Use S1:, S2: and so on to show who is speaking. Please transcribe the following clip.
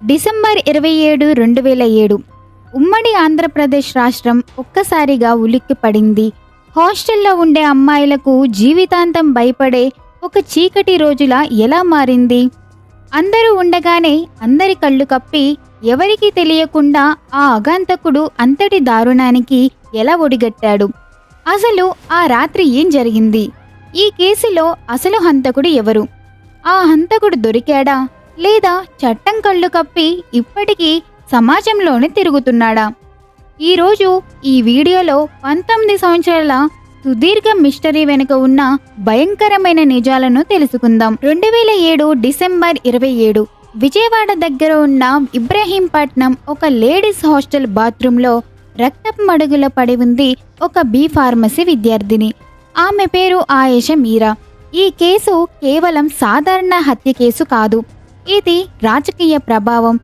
S1: December 27, 2007 ఉమ్మడి ఆంధ్రప్రదేశ్ రాష్ట్రం ఒక్కసారిగా ఉలిక్కిపడింది. హాస్టల్లో ఉండే అమ్మాయిలకు జీవితాంతం భయపడే ఒక చీకటి రోజులా ఎలా మారింది? అందరూ ఉండగానే అందరి కళ్ళు కప్పి ఎవరికీ తెలియకుండా ఆ అగాంతకుడు అంతటి దారుణానికి ఎలా ఒడిగట్టాడు? అసలు ఆ రాత్రి ఏం జరిగింది? ఈ కేసులో అసలు హంతకుడు ఎవరు? ఆ హంతకుడు దొరికాడా లేదా చట్టం కళ్ళు కప్పి ఇప్పటికీ సమాజంలోనే తిరుగుతున్నాడా? ఈరోజు ఈ వీడియోలో 19 సంవత్సరాల సుదీర్ఘ మిస్టరీ వెనుక ఉన్న భయంకరమైన నిజాలను తెలుసుకుందాం. 2007 డిసెంబర్ 27 విజయవాడ దగ్గర ఉన్న ఇబ్రహీంపట్నం ఒక లేడీస్ హాస్టల్ బాత్రూంలో రక్తపు మడుగుల పడి ఉంది ఒక బి ఫార్మసీ విద్యార్థిని. ఆమె పేరు ఆయేషా మీరా. ఈ కేసు కేవలం సాధారణ హత్య కేసు కాదు. ఇది రాజకీయ ప్రభావం,